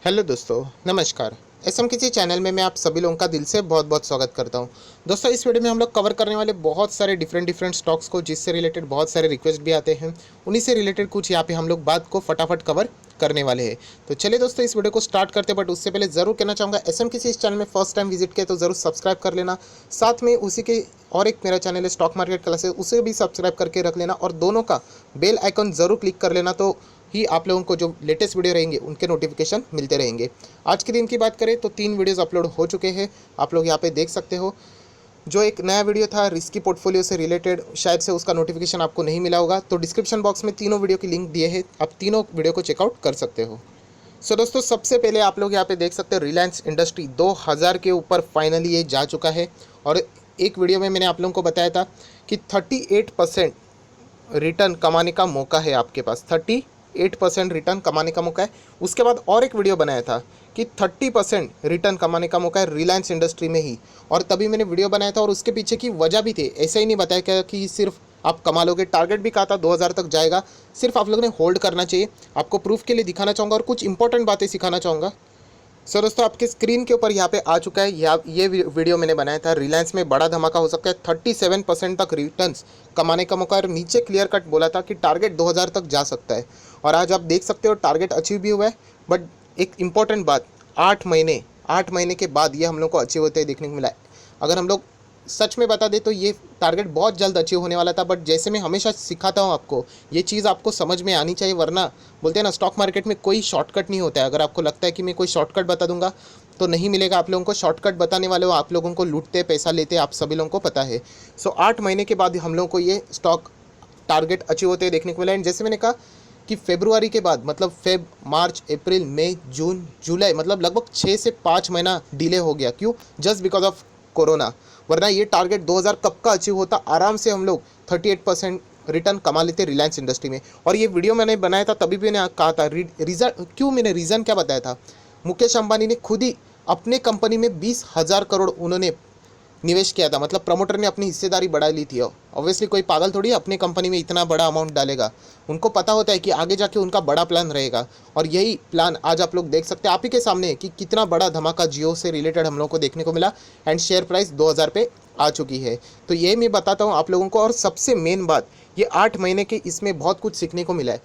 Hello दोस्तों, नमस्कार। SM किसी चैनल में मैं आप सभी लोगों का दिल से बहुत बहुत स्वागत करता हूं। दोस्तों, इस वीडियो में हम लोग कवर करने वाले बहुत सारे डिफरेंट स्टॉक्स को, जिससे रिलेटेड बहुत सारे रिक्वेस्ट भी आते हैं। उन्हीं से रिलेटेड कुछ यहाँ पे हम लोग बात को फटाफट कवर करने वाले हैं। तो चलिए दोस्तों, इस वीडियो को स्टार्ट करते हैं। बट उससे पहले ज़रूर कहना चाहूँगा, एसएम किसी इस चैनल में फर्स्ट टाइम विजिट किया तो ज़रूर सब्सक्राइब कर लेना। साथ में उसी के और एक मेरा चैनल है स्टॉक मार्केट क्लासेस, उसे भी सब्सक्राइब करके रख लेना और दोनों का बेल आइकन ज़रूर क्लिक कर लेना, तो ही आप लोगों को जो लेटेस्ट वीडियो रहेंगे उनके नोटिफिकेशन मिलते रहेंगे। आज के दिन की बात करें तो 3 वीडियोस अपलोड हो चुके हैं, आप लोग यहाँ पे देख सकते हो। जो एक नया वीडियो था रिस्की पोर्टफोलियो से रिलेटेड, शायद से उसका नोटिफिकेशन आपको नहीं मिला होगा, तो डिस्क्रिप्शन बॉक्स में तीनों वीडियो की लिंक दिए हैं, आप तीनों वीडियो को चेकआउट कर सकते हो। सो दोस्तों, सबसे पहले आप लोग यहाँ पे देख सकते हो रिलायंस इंडस्ट्री 2000 के ऊपर फाइनली ये जा चुका है। और एक वीडियो में मैंने आप लोगों को बताया था कि 38% रिटर्न कमाने का मौका है आपके पास, 38% रिटर्न कमाने का मौका है। उसके बाद और एक वीडियो बनाया था कि 30% रिटर्न कमाने का मौका है रिलायंस इंडस्ट्री में ही, और तभी मैंने वीडियो बनाया था और उसके पीछे की वजह भी थी। ऐसा ही नहीं बताया क्या कि सिर्फ आप कमा लोगे, टारगेट भी कहा था 2000 तक जाएगा, सिर्फ आप लोगों ने होल्ड करना चाहिए। आपको प्रूफ के लिए दिखाना चाहूँगा और कुछ इंपॉर्टेंट बातें सिखाना चाहूँगा। सो दोस्तों, आपके स्क्रीन के ऊपर यहाँ पे आ चुका है, ये वीडियो मैंने बनाया था। रिलायंस में बड़ा धमाका हो सकता है, 37% तक रिटर्न्स कमाने का मौका है। और नीचे क्लियर कट बोला था कि टारगेट 2000 तक जा सकता है, और आज आप देख सकते हो टारगेट अचीव भी हुआ है। बट एक इंपॉर्टेंट बात, 8 महीने के बाद ये हम लोग को अचीव होते हुए देखने को मिला है। अगर हम लोग सच में बता दें तो ये टारगेट बहुत जल्द अचीव होने वाला था, बट जैसे मैं हमेशा सिखाता हूँ आपको, ये चीज़ आपको समझ में आनी चाहिए, वरना बोलते हैं ना स्टॉक मार्केट में कोई शॉर्टकट नहीं होता है। अगर आपको लगता है कि मैं कोई शॉर्टकट बता दूंगा तो नहीं मिलेगा आप लोगों को। शॉर्टकट बताने वाले वो आप लोगों को लूटते, पैसा लेते, आप सभी लोगों को पता है। सो 8 महीने के बाद हम लोगों को ये स्टॉक टारगेट अचीव होते देखने को मिला। एंड जैसे मैंने कहा कि फरवरी के बाद, मतलब फेब, मार्च, अप्रैल, मई, जून, जुलाई, मतलब लगभग 6 से 5 महीना डिले हो गया। क्यों? Just because of corona. वरना ये टारगेट 2000 कब का अचीव होता, आराम से हम लोग 38% रिटर्न कमा लेते रिलायंस इंडस्ट्री में। और ये वीडियो मैंने बनाया था, तभी भी मैंने कहा था रीज़न क्यों, मैंने रीज़न क्या बताया था। मुकेश अंबानी ने खुद ही अपने कंपनी में 20,000 करोड़ उन्होंने निवेश किया था, मतलब प्रमोटर ने अपनी हिस्सेदारी बढ़ा ली थी। ऑब्वियसली कोई पागल थोड़ी अपनी कंपनी में इतना बड़ा अमाउंट डालेगा। उनको पता होता है कि आगे जाके उनका बड़ा प्लान रहेगा, और यही प्लान आज आप लोग देख सकते हैं, आप ही के सामने है कि कितना बड़ा धमाका जियो से रिलेटेड हम लोग को देखने को मिला। एंड शेयर प्राइस 2000 पे आ चुकी है। तो ये मैं बताता हूँ आप लोगों को। और सबसे मेन बात, ये 8 महीने के इसमें बहुत कुछ सीखने को मिला है।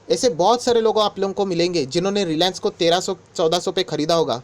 ऐसे बहुत सारे लोग आप लोगों को मिलेंगे जिन्होंने रिलायंस को 1300-1400 पे खरीदा होगा,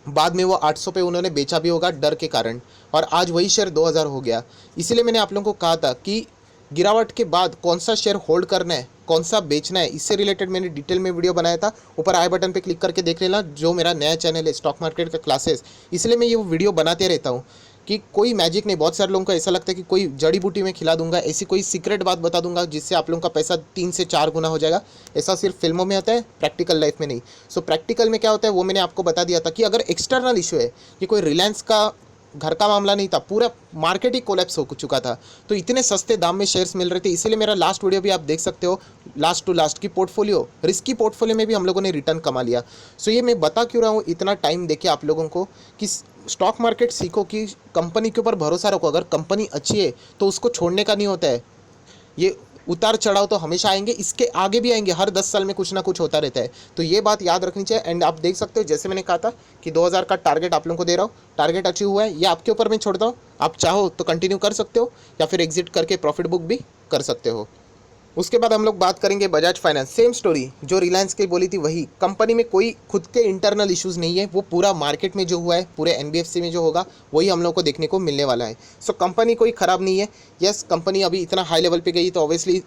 बाद में वो 800 पे उन्होंने बेचा भी होगा डर के कारण, और आज वही शेयर 2000 हो गया। इसीलिए मैंने आप लोगों को कहा था कि गिरावट के बाद कौन सा शेयर होल्ड करना है, कौन सा बेचना है, इससे रिलेटेड मैंने डिटेल में वीडियो बनाया था। ऊपर आई बटन पे क्लिक करके देख लेना, जो मेरा नया चैनल है स्टॉक मार्केट का क्लासेस। इसलिए मैं ये वीडियो बनाते रहता हूँ कि कोई मैजिक नहीं। बहुत सारे लोगों को ऐसा लगता है कि कोई जड़ी बूटी में खिला दूंगा, ऐसी कोई सीक्रेट बात बता दूंगा जिससे आप लोगों का पैसा 3 से 4 गुना हो जाएगा। ऐसा सिर्फ फिल्मों में होता है, प्रैक्टिकल लाइफ में नहीं। सो प्रैक्टिकल में क्या होता है वो मैंने आपको बता दिया था कि अगर एक्सटर्नल इशू है, ये कोई रिलायंस का घर का मामला नहीं था, पूरा मार्केट ही कोलैप्स हो चुका था, तो इतने सस्ते दाम में शेयर्स मिल रहे थे। इसीलिए मेरा लास्ट वीडियो भी आप देख सकते हो, लास्ट टू लास्ट की पोर्टफोलियो, रिस्की पोर्टफोलियो में भी हम लोगों ने रिटर्न कमा लिया। सो ये मैं बता क्यों रहा हूँ इतना टाइम देके आप लोगों को कि स्टॉक मार्केट सीखो, कि कंपनी के ऊपर भरोसा रखो। अगर कंपनी अच्छी है तो उसको छोड़ने का नहीं होता है। ये उतार चढ़ाव तो हमेशा आएंगे, इसके आगे भी आएंगे, हर 10 साल में कुछ ना कुछ होता रहता है। तो ये बात याद रखनी चाहिए। एंड आप देख सकते हो, जैसे मैंने कहा था कि 2000 का टारगेट आप लोगों को दे रहा हूँ, टारगेट अचीव हुआ है। ये आपके ऊपर मैं छोड़ता हूँ, आप चाहो तो कंटिन्यू कर सकते हो या फिर एग्जिट करके प्रॉफिट बुक भी कर सकते हो। उसके बाद हम लोग बात करेंगे बजाज फाइनेंस। सेम स्टोरी जो रिलायंस की बोली थी वही, कंपनी में कोई खुद के इंटरनल इश्यूज नहीं है, वो पूरा मार्केट में जो हुआ है, पूरे एनबीएफसी में जो होगा वही हम लोग को देखने को मिलने वाला है। सो कंपनी कोई ख़राब नहीं है। यस, कंपनी अभी इतना हाई लेवल पे गई तो obviously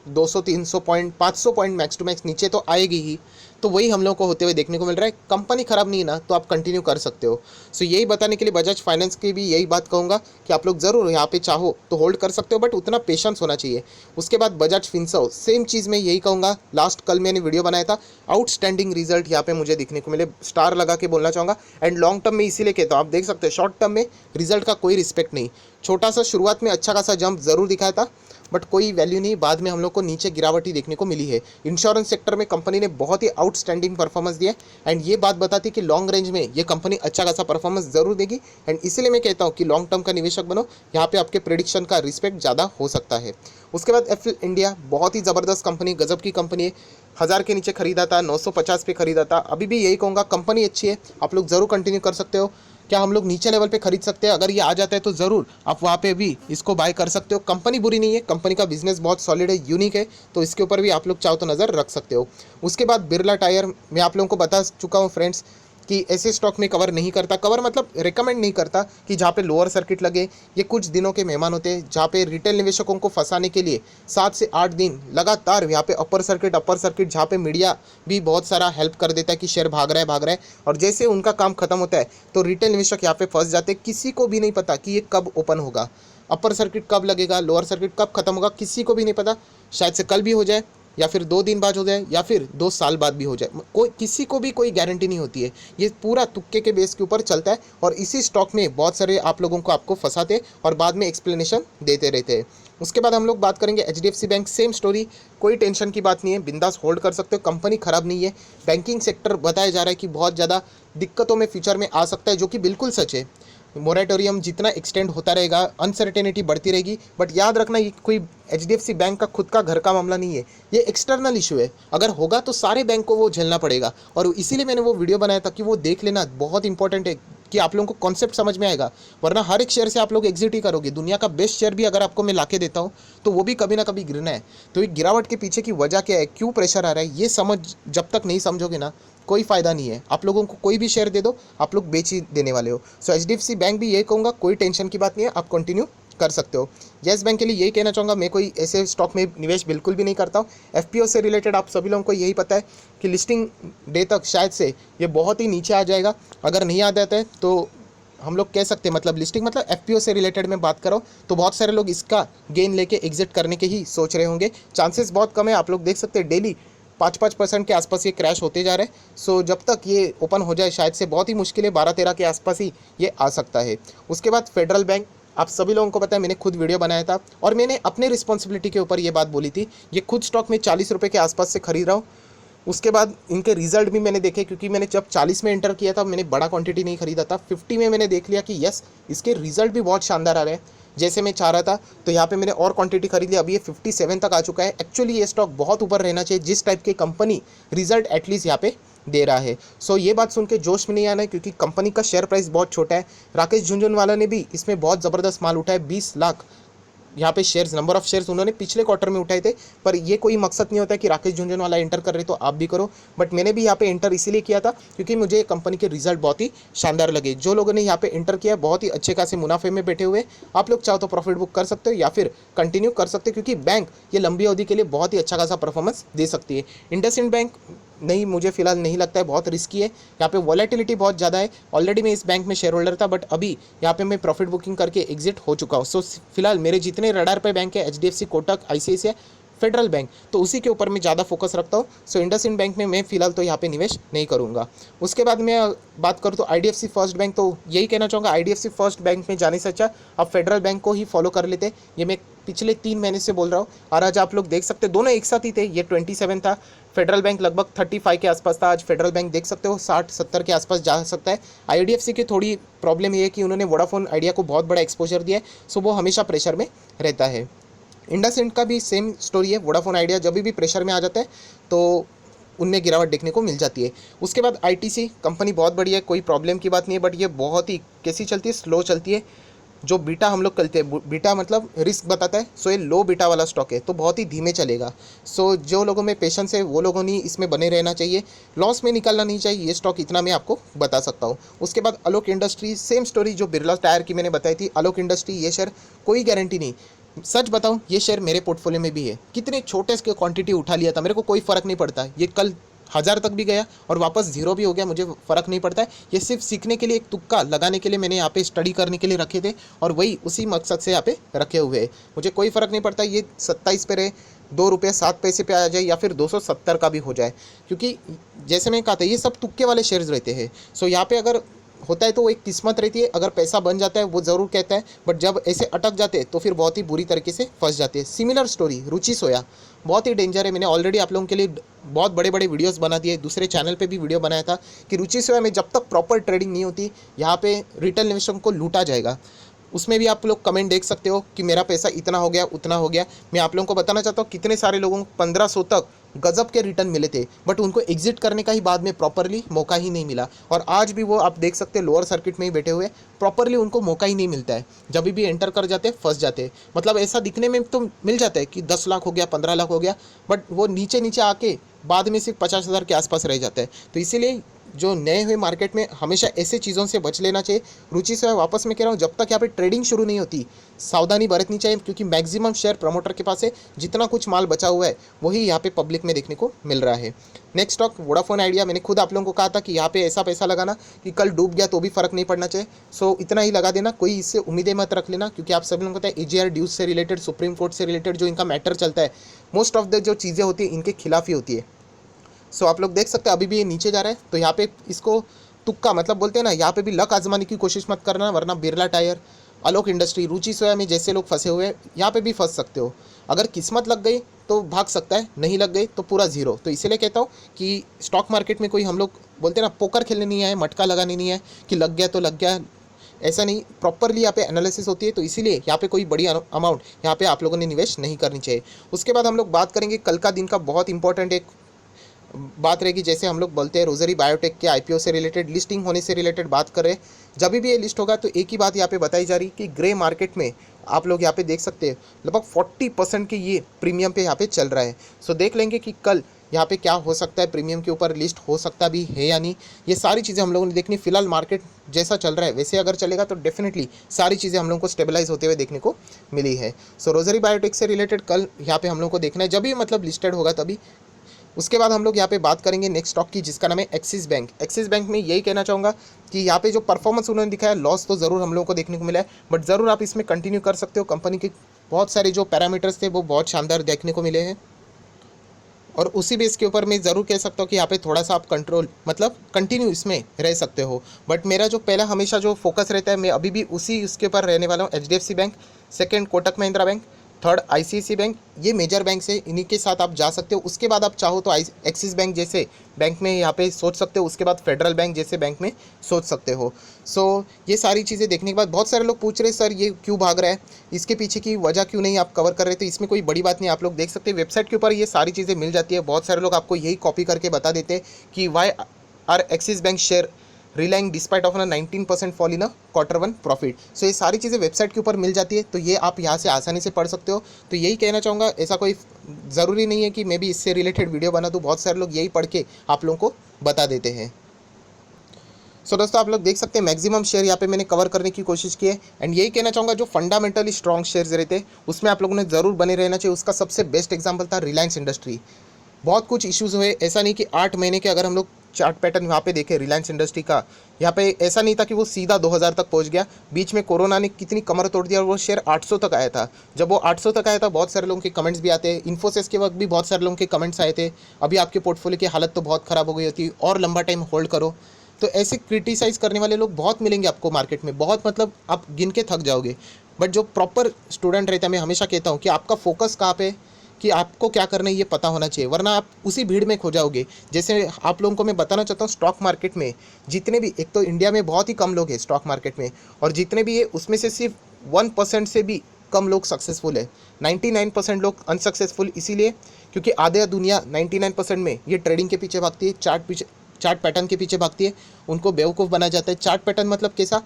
200-300 point, 500 point max to max नीचे तो आएगी ही, तो वही हम लोग को होते हुए देखने को मिल रहा है। कंपनी ख़राब नहीं है ना, तो आप कंटिन्यू कर सकते हो। सो यही बताने के लिए बजाज फाइनेंस की भी यही बात कहूँगा कि आप लोग ज़रूर यहाँ पे चाहो तो होल्ड कर सकते हो, बट उतना पेशेंस होना चाहिए। उसके बाद बजाज फिनसर्व, सेम चीज़ में यही कहूँगा। लास्ट कल मैंने वीडियो बनाया था, आउटस्टैंडिंग रिजल्ट यहाँ पे मुझे देखने को मिले, स्टार लगा के बोलना चाहूँगा। एंड लॉन्ग टर्म में इसीलिए कहता हूँ, आप देख सकते हैं शॉर्ट टर्म में रिजल्ट का कोई रिस्पेक्ट नहीं। छोटा सा शुरुआत में अच्छा खासा जंप ज़रूर दिखाया था, बट कोई वैल्यू नहीं, बाद में हम लोग को नीचे गिरावट ही देखने को मिली है। इंश्योरेंस सेक्टर में कंपनी ने बहुत ही आउटस्टैंडिंग परफॉर्मेंस दिया है एंड ये बात बताती है कि लॉन्ग रेंज में ये कंपनी अच्छा खासा परफॉर्मेंस जरूर देगी एंड इसीलिए मैं कहता हूँ कि लॉन्ग टर्म का निवेशक बनो, यहाँ पे आपके प्रेडिक्शन का रिस्पेक्ट ज़्यादा हो सकता है। उसके बाद एफिल इंडिया बहुत ही ज़बरदस्त कंपनी, गजब की कंपनी है। 1000 के नीचे खरीदा था, 950 पे खरीदा था, अभी भी यही कहूँगा कंपनी अच्छी है, आप लोग ज़रूर कंटिन्यू कर सकते हो। क्या हम लोग नीचे लेवल पे खरीद सकते हैं? अगर ये आ जाता है तो ज़रूर आप वहाँ पे भी इसको बाय कर सकते हो। कंपनी बुरी नहीं है, कंपनी का बिजनेस बहुत सॉलिड है, यूनिक है, तो इसके ऊपर भी आप लोग चाहो तो नज़र रख सकते हो। उसके बाद बिरला टायर, मैं आप लोगों को बता चुका हूँ फ्रेंड्स कि ऐसे स्टॉक में कवर नहीं करता, कवर मतलब रिकमेंड नहीं करता कि जहाँ पे लोअर सर्किट लगे। ये कुछ दिनों के मेहमान होते हैं जहाँ पे रिटेल निवेशकों को फंसाने के लिए 7 से 8 दिन लगातार यहाँ पे अपर सर्किट जहाँ पे मीडिया भी बहुत सारा हेल्प कर देता है कि शेयर भाग रहा है, और जैसे उनका काम खत्म होता है तो रिटेल निवेशक यहाँ पे फंस जाते हैं। किसी को भी नहीं पता कि ये कब ओपन होगा, अपर सर्किट कब लगेगा, लोअर सर्किट कब खत्म होगा, किसी को भी नहीं पता। शायद से कल भी हो जाए या फिर 2 दिन बाद हो जाए या फिर 2 साल बाद भी हो जाए, कोई किसी को भी कोई गारंटी नहीं होती है। ये पूरा तुक्के के बेस के ऊपर चलता है और इसी स्टॉक में बहुत सारे आप लोगों को आपको फंसाते और बाद में एक्सप्लेनेशन देते रहते हैं। उसके बाद हम लोग बात करेंगे एचडीएफसी बैंक, सेम स्टोरी, कोई टेंशन की बात नहीं है, बिंदास होल्ड कर सकते हो, कंपनी खराब नहीं है। बैंकिंग सेक्टर बताया जा रहा है कि बहुत ज़्यादा दिक्कतों में फ्यूचर में आ सकता है, जो कि बिल्कुल सच है। मोरेटोरियम जितना एक्सटेंड होता रहेगा अनसर्टेनिटी बढ़ती रहेगी, बट याद रखना ये कोई एचडीएफसी बैंक का खुद का घर का मामला नहीं है, ये एक्सटर्नल इशू है। अगर होगा तो सारे बैंक को वो झेलना पड़ेगा, और इसीलिए मैंने वो वीडियो बनाया था कि वो देख लेना, बहुत इंपॉर्टेंट है कि आप लोगों को कॉन्सेप्ट समझ में आएगा। वरना हर एक शेयर से आप लोग एग्जिट ही करोगे। दुनिया का बेस्ट शेयर भी अगर आपको मैं लाके देता हूँ तो वो भी कभी ना कभी गिरना है। तो ये गिरावट के पीछे की वजह क्या है, क्यों प्रेशर आ रहा है, ये समझ जब तक नहीं समझोगे ना कोई फ़ायदा नहीं है। आप लोगों को कोई भी शेयर दे दो, आप लोग बेच ही देने वाले हो। सो एचडीएफसी बैंक भी यही कहूँगा, कोई टेंशन की बात नहीं है, आप कंटिन्यू कर सकते हो। येस बैंक के लिए यही कहना चाहूँगा, मैं कोई ऐसे स्टॉक में निवेश बिल्कुल भी नहीं करता हूँ। एफपीओ से रिलेटेड आप सभी लोगों को यही पता है कि लिस्टिंग डे तक शायद से ये बहुत ही नीचे आ जाएगा। अगर नहीं आ जाता है तो हम लोग कह सकते हैं, मतलब लिस्टिंग मतलब एफपीओ से रिलेटेड मैं बात कर रहा हूँ, तो बहुत सारे लोग इसका गेन लेके एग्जिट करने के ही सोच रहे होंगे। चांसेस बहुत कम है, आप लोग देख सकते हैं डेली 5-5% के आसपास ये क्रैश होते जा रहे हैं। सो जब तक ये ओपन हो जाए शायद से बहुत ही मुश्किल है, 12-13 के आसपास ही ये आ सकता है। उसके बाद फेडरल बैंक, आप सभी लोगों को पता है, मैंने खुद वीडियो बनाया था और मैंने अपने रिस्पॉन्सिबिलिटी के ऊपर ये बात बोली थी। ये खुद स्टॉक में 40 रुपये के आसपास से खरीद रहा हूँ। उसके बाद इनके रिजल्ट भी मैंने देखे, क्योंकि मैंने जब 40 में एंटर किया था मैंने बड़ा क्वांटिटी नहीं खरीदा था। 50 में मैंने देख लिया कि यस इसके रिजल्ट भी बहुत शानदार आ रहे हैं जैसे मैं चाह रहा था, तो यहाँ पे मैंने और क्वांटिटी खरीद ली। अभी ये 57 तक आ चुका है। एक्चुअली ये स्टॉक बहुत ऊपर रहना चाहिए, जिस टाइप की कंपनी रिजल्ट एटलीस्ट यहाँ पे दे रहा है। सो ये बात सुन के जोश में नहीं आना है, क्योंकि कंपनी का शेयर प्राइस बहुत छोटा है। राकेश झुनझुनवाला ने भी इसमें बहुत ज़बरदस्त माल उठाया, 20 लाख यहाँ पे शेयर्स, नंबर ऑफ शेयर्स उन्होंने पिछले क्वार्टर में उठाए थे। पर ये कोई मकसद नहीं होता कि राकेश झुनझुनवाला एंटर कर रहे तो आप भी करो, बट मैंने भी यहाँ पे एंटर इसीलिए किया था क्योंकि मुझे कंपनी के रिजल्ट बहुत ही शानदार लगे। जो लोगों ने यहाँ पे एंटर किया बहुत ही अच्छे खासे मुनाफे में बैठे हुए। आप लोग चाहो तो प्रॉफिट बुक कर सकते हो या फिर कंटिन्यू कर सकते हो, क्योंकि बैंक ये लंबी अवधि के लिए बहुत ही अच्छा खासा परफॉर्मेंस दे सकती है। इंडसइंड बैंक नहीं, मुझे फिलहाल नहीं लगता है, बहुत रिस्की है, यहाँ पे वॉलेटिलिटी बहुत ज़्यादा है। ऑलरेडी मैं इस बैंक में शेयर होल्डर था, बट अभी यहाँ पे मैं प्रॉफिट बुकिंग करके एग्जिट हो चुका हूँ। सो फिलहाल मेरे जितने रडार पे बैंक है HDFC, Kotak, ICICI, federal bank, तो उसी के ऊपर मैं ज़्यादा फोकस रखता हूँ। सो इंडसइंड बैंक में मैं फिलहाल तो यहाँ पे निवेश नहीं करूँगा। उसके बाद मैं बात करूँ तो आईडीएफसी फर्स्ट बैंक, तो यही कहना चाहूँगा आईडीएफसी फर्स्ट बैंक में जाने से अच्छा आप फेडरल बैंक को ही फॉलो कर लेते। ये मैं पिछले 3 महीने से बोल रहा हूँ, और आज आप लोग देख सकते दोनों एक साथ ही थे। ये 27 था, फेडरल बैंक लगभग 35 के आसपास था। आज फेडरल बैंक देख सकते हो 60-70 के आसपास जा सकता है। आईडीएफसी की थोड़ी प्रॉब्लम ये है कि उन्होंने वोडाफोन आइडिया को बहुत बड़ा एक्सपोजर दिया है, सो वो हमेशा प्रेशर में रहता है। इंडसइंड का भी सेम स्टोरी है, वोडाफोन आइडिया जब भी प्रेशर में आ जाता है तो उनमें गिरावट देखने को मिल जाती है। उसके बाद आईटीसी कंपनी बहुत बड़ी है, कोई प्रॉब्लम की बात नहीं है, बट ये बहुत ही कैसी चलती है, स्लो चलती है। जो बीटा हम लोग करते हैं, बीटा मतलब रिस्क बताता है, सो ये लो बीटा वाला स्टॉक है तो बहुत ही धीमे चलेगा। सो जो लोगों में पेशेंस है वो लोगों ने इसमें बने रहना चाहिए, लॉस में निकलना नहीं चाहिए ये स्टॉक, इतना मैं आपको बता सकता हूँ। उसके बाद आलोक इंडस्ट्री, सेम स्टोरी जो बिरला टायर की मैंने बताई थी। आलोक इंडस्ट्री ये शेयर कोई गारंटी नहीं, सच बताऊं ये शेयर मेरे पोर्टफोलियो में भी है। कितने छोटे से क्वांटिटी उठा लिया था, मेरे को कोई फ़र्क नहीं पड़ता। ये कल 1000 तक भी गया और वापस 0 भी हो गया, मुझे फ़र्क नहीं पड़ता है। ये सिर्फ सीखने के लिए, एक तुक्का लगाने के लिए मैंने यहाँ पे स्टडी करने के लिए रखे थे, और वही उसी मकसद से यहाँ पे रखे हुए हैं। मुझे कोई फ़र्क नहीं पड़ता ये 27 पे रहे, 2 रुपये 7 पैसे पे आ जाए या फिर 270 का भी हो जाए, क्योंकि जैसे मैं कहा था ये सब तुक्के वाले शेयर्स रहते हैं। सो यहाँ पे अगर होता है तो वो एक किस्मत रहती है, अगर पैसा बन जाता है वो ज़रूर कहता है, बट जब ऐसे अटक जाते हैं तो फिर बहुत ही बुरी तरीके से फंस जाते हैं। सिमिलर स्टोरी रुचि सोया, बहुत ही डेंजर है। मैंने ऑलरेडी आप लोगों के लिए बहुत बड़े बड़े वीडियोस बना दिए, दूसरे चैनल पे भी वीडियो बनाया था कि रुचि सोया में जब तक प्रॉपर ट्रेडिंग नहीं होती यहाँ पे रिटेल निवेशकों को लूटा जाएगा। उसमें भी आप लोग कमेंट देख सकते हो कि मेरा पैसा इतना हो गया उतना हो गया। मैं आप लोगों को बताना चाहता हूँ कितने सारे लोगों को 1500 तक गजब के रिटर्न मिले थे, बट उनको एग्जिट करने का ही बाद में प्रॉपरली मौका ही नहीं मिला। और आज भी वो आप देख सकते हैं लोअर सर्किट में ही बैठे हुए, प्रॉपरली उनको मौका ही नहीं मिलता है। जब भी एंटर कर जाते हैं फंस जाते हैं। मतलब ऐसा दिखने में तो मिल जाता है कि 10 लाख हो गया 15 लाख हो गया, बट वो नीचे नीचे आके बाद में सिर्फ 50,000 के आसपास रह जाता है। तो इसीलिए जो नए हुए मार्केट में हमेशा ऐसे चीज़ों से बच लेना चाहिए। रुचि से वापस मैं कह रहा हूँ, जब तक यहाँ पे ट्रेडिंग शुरू नहीं होती सावधानी बरतनी चाहिए, क्योंकि मैक्सिमम शेयर प्रमोटर के पास है। जितना कुछ माल बचा हुआ है वही यहाँ पे पब्लिक में देखने को मिल रहा है। Next stock Vodafone idea. मैंने खुद आप लोगों को कहा था कि यहाँ पे ऐसा पैसा लगाना कि कल डूब गया तो भी फर्क नहीं पड़ना चाहिए। सो इतना ही लगा देना, कोई इससे उम्मीदें मत रख लेना, क्योंकि आप सभी लोगों को पता है AGR ड्यूज से रिलेटेड, सुप्रीम कोर्ट से रिलेटेड जो इनका मैटर चलता है, मोस्ट ऑफ द जो चीज़ें होती है इनके खिलाफ ही होती है। सो आप लोग देख सकते हैं अभी भी ये नीचे जा रहा है, तो यहाँ पे इसको तुक्का मतलब बोलते हैं ना, यहाँ पे भी लक आजमाने की कोशिश मत करना, वरना बिरला टायर, आलोक इंडस्ट्री, रुचि सोया में जैसे लोग फंसे हुए हैं यहाँ पे भी फंस सकते हो। अगर किस्मत लग गई तो भाग सकता है, नहीं लग गई तो पूरा जीरो। तो इसीलिए कहता हूँ कि स्टॉक मार्केट में कोई हम लोग बोलते हैं ना पोकर खेलने नहीं आए, मटका लगाने नहीं है कि लग गया तो लग गया, ऐसा नहीं। प्रॉपरली यहाँ पे एनालिसिस होती है, तो इसीलिए यहाँ पे कोई बड़ी अमाउंट यहाँ पे आप लोगों ने निवेश नहीं करनी चाहिए। उसके बाद हम लोग बात करेंगे कल का दिन का बहुत इंपॉर्टेंट एक बात रहेगी, जैसे हम लोग बोलते हैं रोजरी बायोटेक के IPO से रिलेटेड, लिस्टिंग होने से रिलेटेड बात कर रहे हैं। जब भी ये लिस्ट होगा तो एक ही बात यहाँ पे बताई जा रही कि ग्रे मार्केट में आप लोग यहाँ पे देख सकते हैं लगभग 40% के ये प्रीमियम पे यहाँ पे चल रहा है। सो देख लेंगे कि कल यहाँ पे क्या हो सकता है, प्रीमियम के ऊपर लिस्ट हो सकता भी है या नहीं। ये सारी चीज़ें हम लोगों ने देखनी। फिलहाल मार्केट जैसा चल रहा है वैसे अगर चलेगा तो डेफिनेटली सारी चीज़ें हम लोगों को स्टेबलाइज होते हुए देखने को मिली है। सो रोजरी बायोटेक से रिलेटेड कल यहाँ पे हम लोग को देखना है, जब भी मतलब लिस्टेड होगा तभी। उसके बाद हम लोग यहाँ पे बात करेंगे नेक्स्ट स्टॉक की, जिसका नाम है एक्सिस बैंक। एक्सिस बैंक में यही कहना चाहूँगा कि यहाँ पे जो परफॉर्मेंस उन्होंने दिखाया, लॉस तो ज़रूर हम लोगों को देखने को मिला है, बट ज़रूर आप इसमें कंटिन्यू कर सकते हो। कंपनी के बहुत सारे जो पैरामीटर्स थे वो बहुत शानदार देखने को मिले हैं, और उसी बेस के ऊपर मैं ज़रूर कह सकता हूँ कि यहाँ पे थोड़ा सा आप कंट्रोल मतलब कंटिन्यू इसमें रह सकते हो। बट मेरा जो पहला हमेशा जो फोकस रहता है, मैं अभी भी उसी उसके ऊपर रहने वाला हूँ। HDFC bank, second Kotak Mahindra bank, third ICICI bank, ये मेजर बैंक से, इन्हीं के साथ आप जा सकते हो। उसके बाद आप चाहो तो एक्सिस बैंक जैसे बैंक में यहाँ पे सोच सकते हो, उसके बाद फेडरल बैंक जैसे बैंक में सोच सकते हो। सो ये सारी चीज़ें देखने के बाद बहुत सारे लोग पूछ रहे सर ये क्यों भाग रहा है, इसके पीछे की वजह क्यों नहीं आप कवर कर रहे थे। इसमें कोई बड़ी बात नहीं, आप लोग देख सकते हैं वेबसाइट के ऊपर ये सारी चीज़ें मिल जाती है। बहुत सारे लोग आपको यही कॉपी करके बता देते हैं कि why are Axis bank share relying despite of 19% fall in Q1 profit. So ये सारी चीज़ें वेबसाइट के ऊपर मिल जाती है, तो ये आप यहाँ से आसानी से पढ़ सकते हो। तो यही कहना चाहूँगा, ऐसा कोई ज़रूरी नहीं है कि मैं भी इससे रिलेटेड वीडियो बना दूँ, बहुत सारे लोग यही पढ़ के आप लोगों को बता देते हैं। सो दोस्तों आप लोग देख सकते हैं मैक्सिमम शेयर यहाँ पे मैंने कवर करने की कोशिश की है। एंड यही कहना चाहूँगा जो फंडामेंटली स्ट्रॉन्ग शेयर्स रहते हैं उसमें आप लोगों ने ज़रूर बने रहना चाहिए। उसका सबसे बेस्ट एग्जाम्पल था रिलायंस इंडस्ट्री। बहुत कुछ इश्यूज़ हुए, ऐसा नहीं कि 8 महीने के अगर हम लोग चार्ट पैटर्न यहाँ पे देखें रिलायंस इंडस्ट्री का, यहाँ पे ऐसा नहीं था कि वो सीधा 2000 तक पहुँच गया। बीच में कोरोना ने कितनी कमर तोड़ दिया और वो शेयर 800 तक आया था। जब वो 800 तक आया था बहुत सारे लोगों के कमेंट्स भी आते हैं, इन्फोसिस के वक्त भी बहुत सारे लोगों के कमेंट्स आए थे, अभी आपके पोर्टफोलियो की हालत तो बहुत ख़राब हो गई होती और लंबा टाइम होल्ड करो। तो ऐसे क्रिटिसाइज़ करने वाले लोग बहुत मिलेंगे आपको मार्केट में, बहुत मतलब आप गिन के थक जाओगे। बट जो प्रॉपर स्टूडेंट रहता है, मैं हमेशा कहता हूँ कि आपका फोकस कहाँ पे, कि आपको क्या करना है ये पता होना चाहिए, वरना आप उसी भीड़ में खो जाओगे। जैसे आप लोगों को मैं बताना चाहता हूँ स्टॉक मार्केट में जितने भी, एक तो इंडिया में बहुत ही कम लोग हैं स्टॉक मार्केट में, और जितने भी है उसमें से सिर्फ 1% से भी कम लोग सक्सेसफुल है। 99% लोग अनसक्सेसफुल, इसीलिए क्योंकि आधे दुनिया 99% में ये ट्रेडिंग के पीछे भागती है, चार्ट पैटर्न के पीछे भागती है। उनको बेवकूफ़ बना जाता है। चार्ट पैटर्न मतलब कैसा,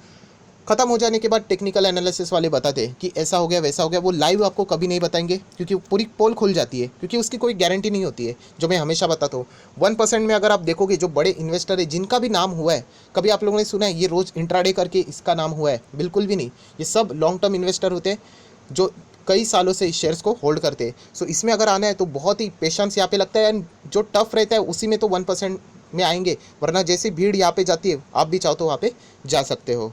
खत्म हो जाने के बाद टेक्निकल एनालिसिस वाले बताते हैं कि ऐसा हो गया वैसा हो गया, वो लाइव आपको कभी नहीं बताएंगे क्योंकि पूरी पोल खुल जाती है, क्योंकि उसकी कोई गारंटी नहीं होती है। जो मैं हमेशा बताता हूँ 1% में अगर आप देखोगे जो बड़े इन्वेस्टर है जिनका भी नाम हुआ है, कभी आप लोगों ने सुना है ये रोज़ इंट्राडे करके इसका नाम हुआ है? बिल्कुल भी नहीं। ये सब लॉन्ग टर्म इन्वेस्टर होते हैं जो कई सालों से इस शेयर्स को होल्ड करते हैं। सो इसमें अगर आना है तो बहुत ही पेशेंस यहाँ पे लगता है, एंड जो टफ रहता है उसी में तो 1% में आएंगे, वरना जैसी भीड़ यहाँ पे जाती है आप भी चाहो तो वहाँ पे जा सकते हो।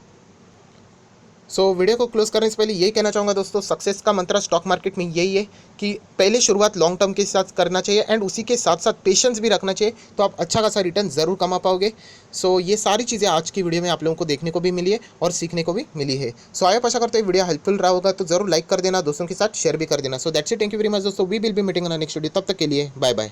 सो वीडियो को क्लोज करने से पहले यही कहना चाहूँगा दोस्तों, सक्सेस का मंत्र स्टॉक मार्केट में यही है कि पहले शुरुआत लॉन्ग टर्म के साथ करना चाहिए एंड उसी के साथ साथ पेशेंस भी रखना चाहिए, तो आप अच्छा खासा रिटर्न ज़रूर कमा पाओगे। सो ये सारी चीज़ें आज की वीडियो में आप लोगों को देखने को भी मिली है और सीखने को भी मिली है। सो आया आशा करते हैं वीडियो हेल्पफुल रहा होगा, तो जरूर लाइक कर देना, दोस्तों के साथ शेयर भी कर देना। So that's it, thank you very much दोस्तों, we will be meeting on next video, तब तक के लिए बाय बाय।